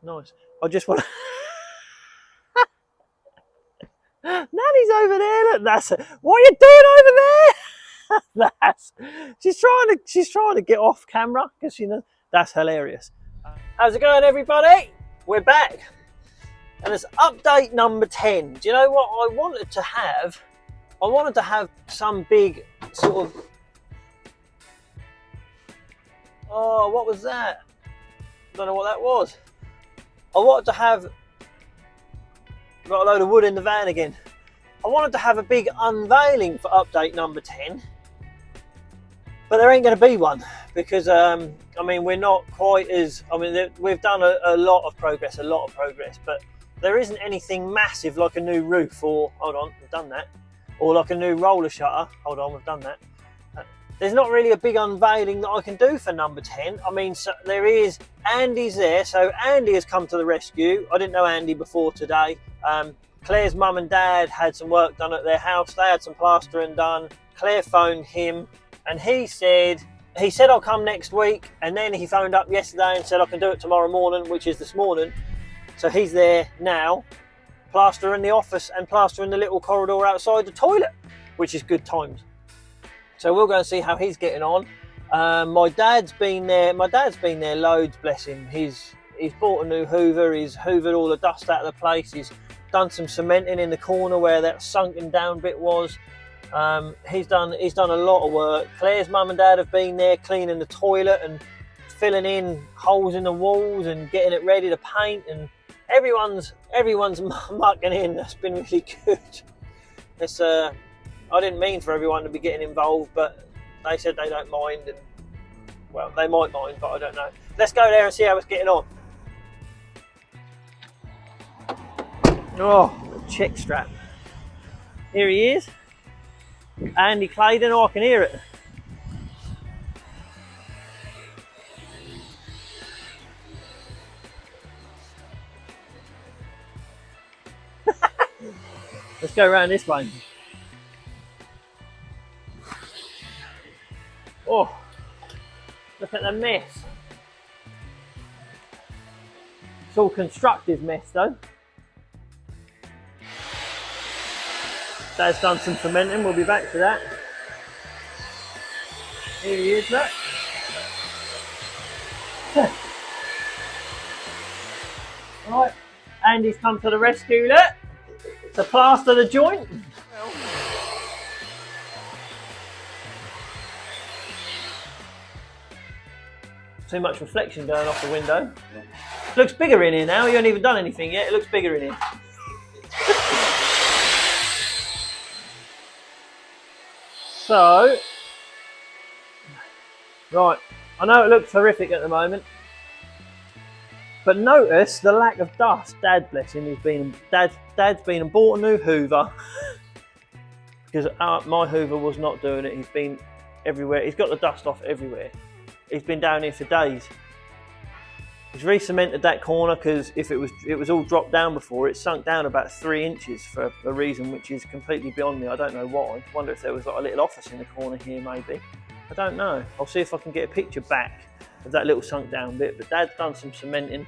Nice. I just want to... Nanny's over there. Look, that's it. What are you doing over there? She's trying to get off camera because you know that's hilarious. How's it going, everybody? We're back, and it's update number 10. Do you know what I wanted to have? I wanted to have some big sort of... Oh, what was that? I don't know what that was. I wanted to have... Got a load of wood in the van again. I wanted to have a big unveiling for update number 10, but there ain't going to be one because I mean we're not quite as, I mean we've done a lot of progress, but there isn't anything massive like a new roof or, hold on, we've done that, or like a new roller shutter, hold on, we've done that. There's not really a big unveiling that I can do for number 10. I mean, so there is, Andy's there, so Andy has come to the rescue. I didn't know Andy before today. Claire's mum and dad had some work done at their house. They had some plastering done. Claire phoned him and he said I'll come next week, and then he phoned up yesterday and said I can do it tomorrow morning, which is this morning. So he's there now, plastering the office and plastering the little corridor outside the toilet, which is good times. So we'll go and see how he's getting on. My dad's been there loads, bless him. He's bought a new hoover, he's hoovered all the dust out of the place, he's done some cementing in the corner where that sunken down bit was. He's done a lot of work. Claire's mum and dad have been there cleaning the toilet and filling in holes in the walls and getting it ready to paint, and everyone's mucking in. That's been really good. It's I didn't mean for everyone to be getting involved, but they said they don't mind, and well, they might mind, but I don't know. Let's go there and see how it's getting on. Oh, the check strap. Here he is. Andy Claydon. Oh, I can hear it. Let's go around this way. Oh, look at the mess. It's all constructive mess though. Dad's done some cementing, we'll be back to that. Here he is, look. Right, Andy's come to the rescue, look, to plaster the joint. Too much reflection going off the window. Looks bigger in here now. You haven't even done anything yet. It looks bigger in here. So, right. I know it looks horrific at the moment, but notice the lack of dust. Dad, bless him, Dad's been and bought a new hoover because my hoover was not doing it. He's been everywhere. He's got the dust off everywhere. He's been down here for days. He's re-cemented that corner because if it was all dropped down before, it sunk down about 3 inches for a reason which is completely beyond me. I don't know why. I wonder if there was like a little office in the corner here maybe. I don't know. I'll see if I can get a picture back of that little sunk down bit. But Dad's done some cementing.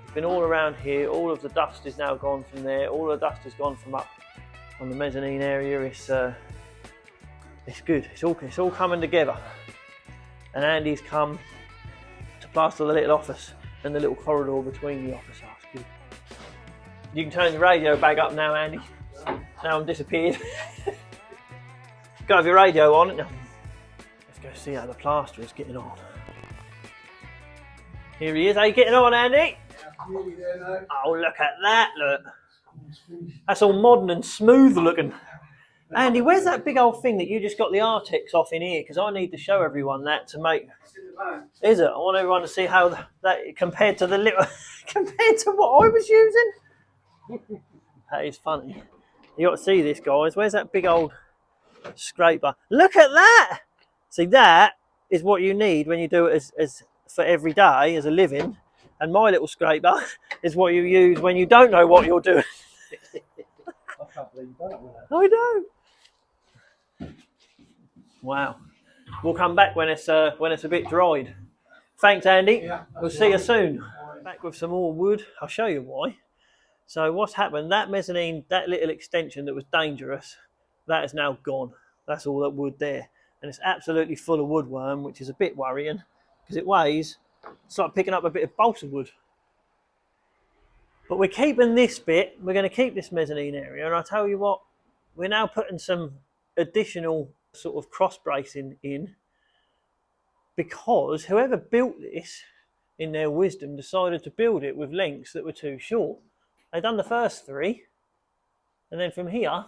It's been all around here. All of the dust is now gone from there. All the dust has gone from up on the mezzanine area. It's good. It's all coming together. And Andy's come to plaster the little office and the little corridor between the office. Oh, it's good. You can turn the radio back up now, Andy. Now I'm disappeared. Go have your radio on. Let's go see how the plaster is getting on. Here he is. How you getting on, Andy? Oh, look at that, look. That's all modern and smooth looking. Andy, where's that big old thing that you just got the Artex off in here? Because I need to show everyone that to make... Is it? I want everyone to see how that compared to the little... compared to what I was using? That is funny. You got to see this, guys. Where's that big old scraper? Look at that! See, that is what you need when you do it as for every day, as a living. And my little scraper is what you use when you don't know what you're doing. I can't believe you don't know that. I know. Wow. We'll come back when it's a bit dried. Thanks, Andy. Yeah, we'll see you soon. Back with some more wood. I'll show you why. So what's happened, that mezzanine, that little extension that was dangerous, that is now gone. That's all that wood there. And it's absolutely full of woodworm, which is a bit worrying because it weighs, it's like picking up a bit of balsa wood. But we're keeping this bit, we're going to keep this mezzanine area, and I'll tell you what, we're now putting some additional sort of cross bracing in, because whoever built this, in their wisdom, decided to build it with lengths that were too short. They've done the first three, and then from here,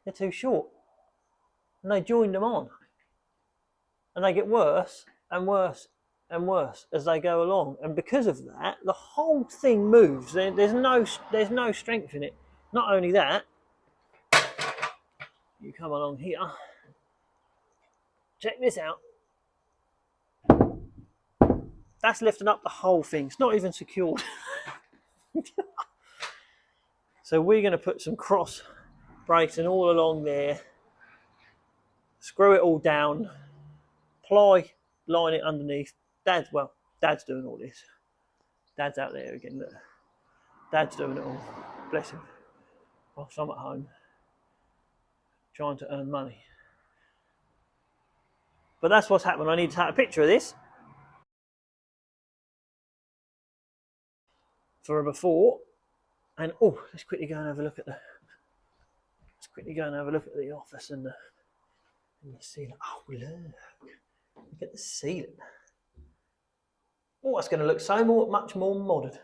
they're too short. And they joined them on. And they get worse and worse and worse as they go along. And because of that, the whole thing moves. There's no strength in it. Not only that, you come along here, check this out. That's lifting up the whole thing. It's not even secured. So we're going to put some cross bracing all along there, screw it all down, ply, line it underneath. Dad's doing all this. Dad's out there again. Look. Dad's doing it all. Bless him. Whilst I'm at home, trying to earn money. But that's what's happened. I need to take a picture of this for a before. And oh, let's quickly go and have a look at the. Let's quickly go and have a look at the office and the ceiling. Oh look! Look at the ceiling. Oh, it's going to look much more modern.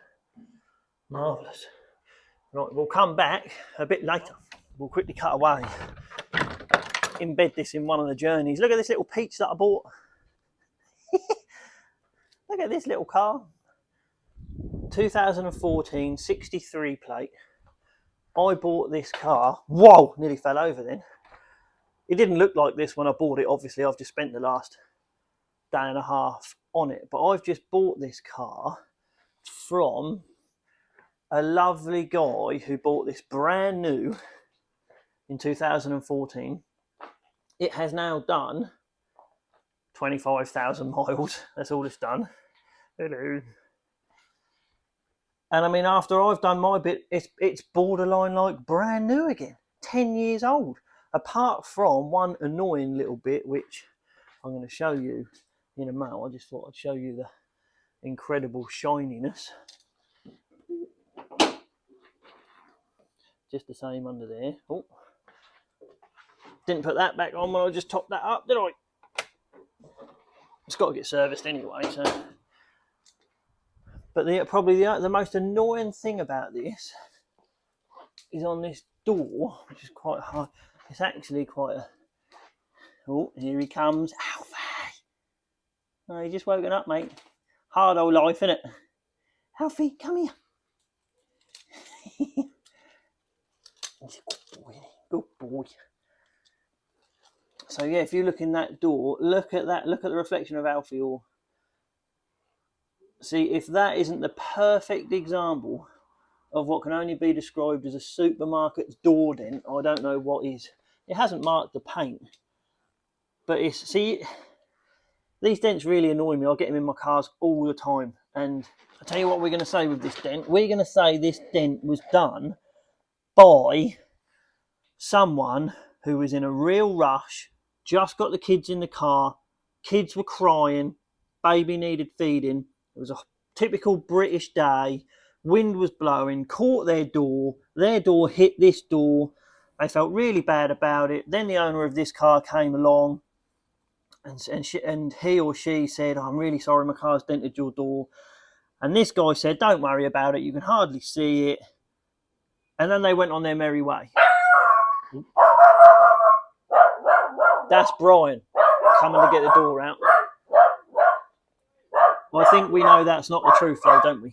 Marvellous. Right, we'll come back a bit later. We'll quickly cut away. Embed this in one of the journeys. Look at this little peach that I bought. Look at this little car. 2014 63 plate. I bought this car. Whoa, nearly fell over then. It didn't look like this when I bought it. Obviously, I've just spent the last day and a half on it. But I've just bought this car from a lovely guy who bought this brand new in 2014. It has now done 25,000 miles. That's all it's done. Hello. And I mean, after I've done my bit, it's borderline like brand new again. 10 years old. Apart from one annoying little bit, which I'm going to show you in a moment. I just thought I'd show you the incredible shininess. Just the same under there. Oh, didn't put that back on when I just topped that up, did I? It's got to get serviced anyway, so. But probably the most annoying thing about this is on this door, which is quite hard. It's actually quite a. Oh, here he comes. Alfie! Oh, he's just woken up, mate. Hard old life, innit? Alfie, come here. Good boy. So yeah, if you look in that door, look at that. Look at the reflection of Alfie. Or see, if that isn't the perfect example of what can only be described as a supermarket's door dent, I don't know what is. It hasn't marked the paint, but it's, see, these dents really annoy me. I get them in my cars all the time. And I'll tell you what we're going to say with this dent. We're going to say this dent was done by someone who was in a real rush, just got the kids in the car, kids were crying, baby needed feeding. It was a typical British day, wind was blowing, caught their door hit this door. They felt really bad about it. Then the owner of this car came along and he or she said, I'm really sorry, my car's dented your door. And this guy said, don't worry about it, you can hardly see it. And then they went on their merry way. That's Brian coming to get the door out. I think we know that's not the truth though, don't we?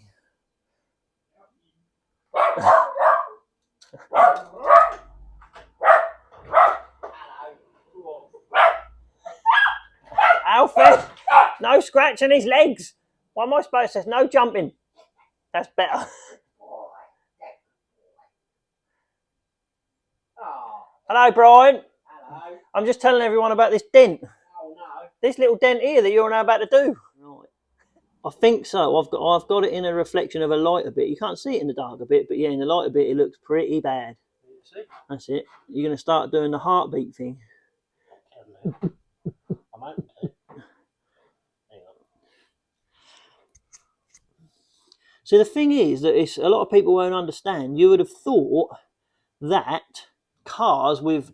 Alfie, no scratching his legs. What am I supposed to say? No jumping. That's better. Hello, Brian. Hello. I'm just telling everyone about this dent. Oh no. This little dent here that you're now about to do. Right. I think so. I've got it in a reflection of a lighter bit. You can't see it in the darker bit, but yeah, in the lighter bit it looks pretty bad. See? That's it. You're going to start doing the heartbeat thing. I'm open to it. Hang on. So the thing is that it's a lot of people won't understand. You would have thought that cars with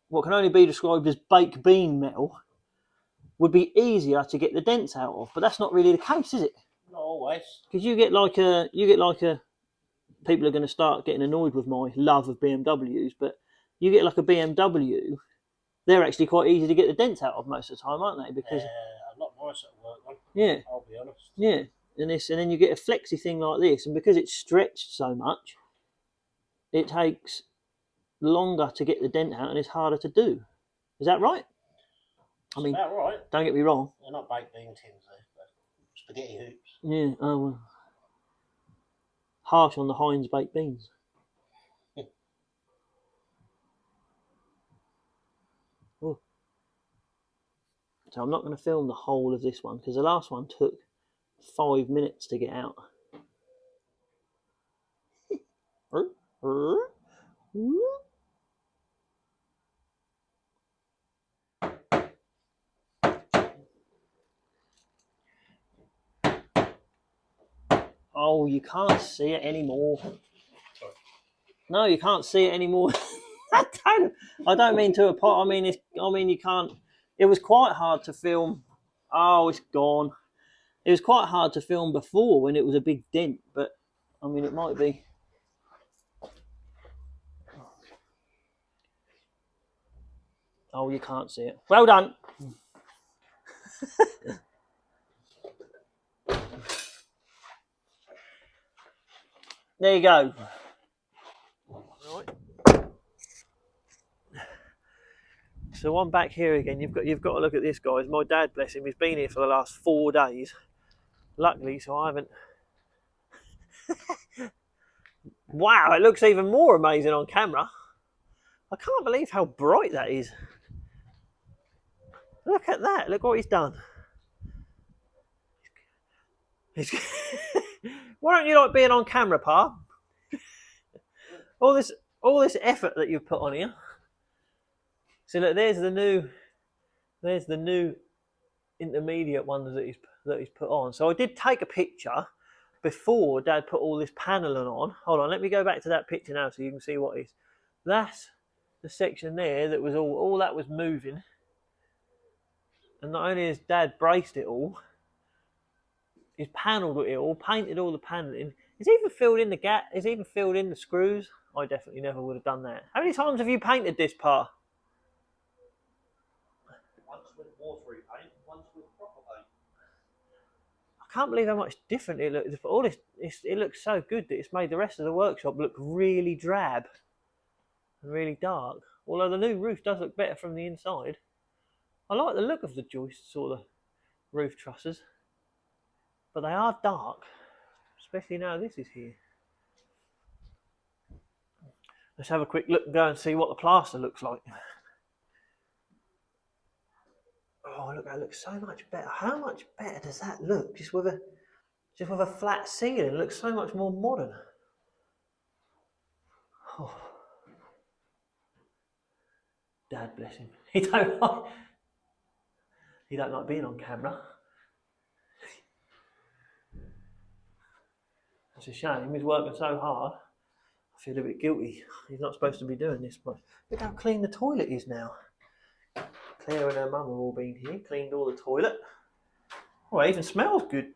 what can only be described as baked bean metal would be easier to get the dents out of, but that's not really the case, is it? Not always. Because you get like a people are going to start getting annoyed with my love of BMWs, but you get like a BMW, they're actually quite easy to get the dents out of most of the time, aren't they? Because a lot nicer to work on. yeah, I'll be honest. yeah, and then you get a flexy thing like this, and because it's stretched so much, it takes longer to get the dent out, and it's harder to do. Is that right? I mean, about right. Don't get me wrong. They're not baked bean tins, though. Spaghetti hoops. Yeah. Oh well. Harsh on the Heinz baked beans. Oh. So I'm not going to film the whole of this one because the last one took 5 minutes to get out. Oh, you can't see it anymore. Sorry. No, you can't see it anymore. I don't mean to apart. I mean you can't. It was quite hard to film. Oh, it's gone. It was quite hard to film before when it was a big dent, but I mean it might be. Oh, you can't see it. Well done. There you go. Right. So I'm back here again. You've got to look at this, guys. My dad, bless him, he's been here for the last 4 days. Luckily, so I haven't. Wow, it looks even more amazing on camera. I can't believe how bright that is. Look at that. Look what he's done. Why don't you like being on camera, Pa? All this effort that you've put on here. So look, there's the new intermediate ones that he's put on. So I did take a picture before Dad put all this paneling on. Hold on, let me go back to that picture now so you can see what is. That's the section there that was all that was moving. And not only has Dad braced it all, he's panelled it all, painted all the panelling. He's even filled in the gap. He's even filled in the screws. I definitely never would have done that. How many times have you painted this part? Once with watery paint, once with proper paint. I can't believe how much different it looks. All this, it looks so good that it's made the rest of the workshop look really drab and really dark. Although the new roof does look better from the inside. I like the look of the joists or the roof trusses, but they are dark, especially now this is here. Let's have a quick look and go and see what the plaster looks like. Oh, look, that looks so much better. How much better does that look? Just with a flat ceiling, it looks so much more modern. Oh. Dad, bless him. He don't like being on camera. It's a shame. He's working so hard. I feel a bit guilty. He's not supposed to be doing this much. Look how clean the toilet is now. Claire and her mum have all been here, cleaned all the toilet. Oh, it even smells good.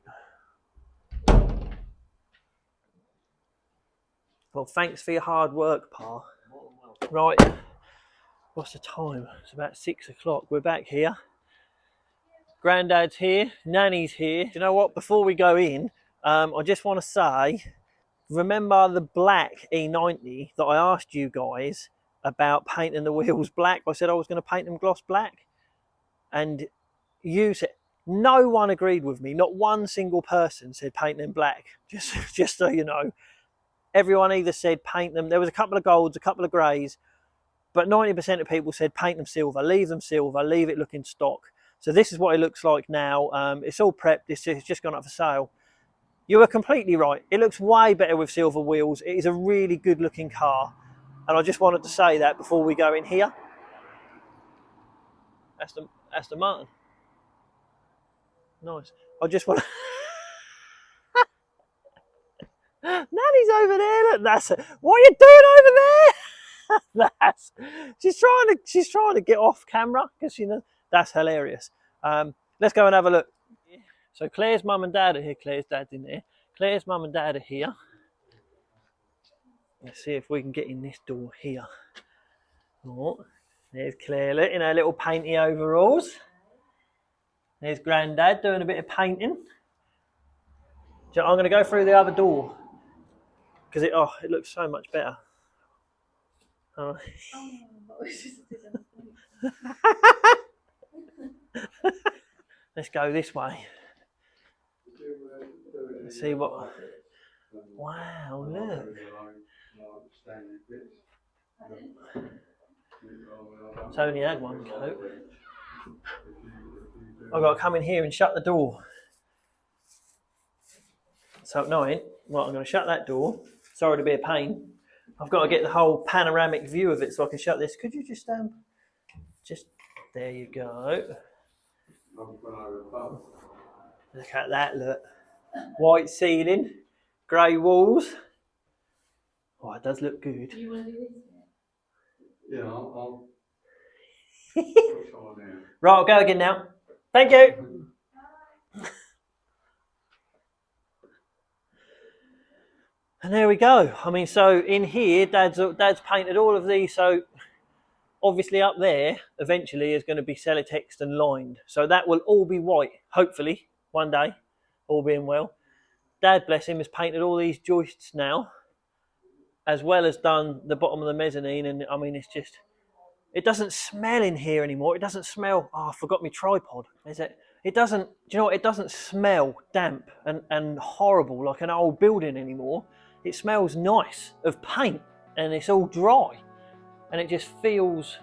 Well, thanks for your hard work, Pa. Right, what's the time? It's about 6 o'clock. We're back here. Granddad's here, Nanny's here. Do you know what? Before we go in, I just want to say, remember the black E90 that I asked you guys about painting the wheels black? I said I was going to paint them gloss black. And you said, no one agreed with me. Not one single person said paint them black. Just so you know. Everyone either said paint them. There was a couple of golds, a couple of greys. But 90% of people said paint them silver. Leave them silver. Leave it looking stock. So this is what it looks like now. It's all prepped. It's just gone up for sale. You were completely right. It looks way better with silver wheels. It is a really good looking car. And I just wanted to say that before we go in here. That's the Martin. Nice. I just want to... Nanny's over there. Look, what are you doing over there? She's trying to get off camera because she knows that's hilarious. Let's go and have a look. So Claire's mum and dad are here. Claire's dad's in there. Claire's mum and dad are here. Let's see if we can get in this door here. Oh, there's Claire in her little painty overalls. There's Grandad doing a bit of painting. So I'm going to go through the other door because it looks so much better. Oh. Let's go this way. Let's see what. Wow, look. It's only had one coat. I've got to come in here and shut the door. So no, I ain't. Right, I'm going to shut that door. Sorry to be a pain. I've got to get the whole panoramic view of it so I can shut this. Could you just there you go. Look at that, look. White ceiling, grey walls. Oh, it does look good. Do you want to do this bit? Yeah, I'll Right, I'll go again now. Thank you. And there we go. I mean, so in here, Dad's painted all of these. So obviously up there, eventually, is going to be Celotex and lined. So that will all be white, hopefully, one day, all being well. Dad, bless him, has painted all these joists now, as well as done the bottom of the mezzanine. And I mean, it's just, it doesn't smell in here anymore. It doesn't smell, I forgot my tripod. It doesn't, do you know what? It doesn't smell damp and horrible like an old building anymore. It smells nice of paint and it's all dry. And it just feels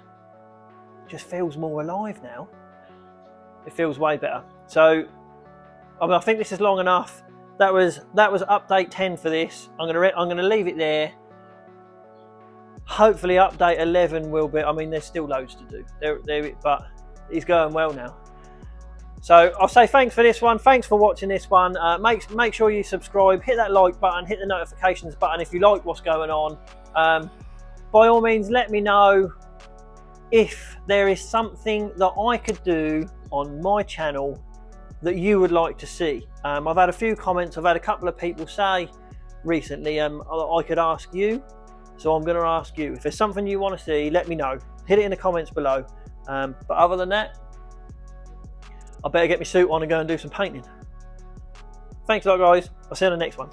more alive now. It feels way better. So, I mean, I think this is long enough. That was update 10 for this. I'm gonna leave it there. Hopefully, update 11 will be. I mean, there's still loads to do. But it's going well now. So I'll say thanks for this one. Thanks for watching this one. Make sure you subscribe. Hit that like button. Hit the notifications button if you like what's going on. By all means, let me know if there is something that I could do on my channel that you would like to see. I've had a few comments. I've had a couple of people say recently I could ask you. So I'm going to ask you. If there's something you want to see, let me know. Hit it in the comments below. But other than that, I better get my suit on and go and do some painting. Thanks a lot, guys. I'll see you on the next one.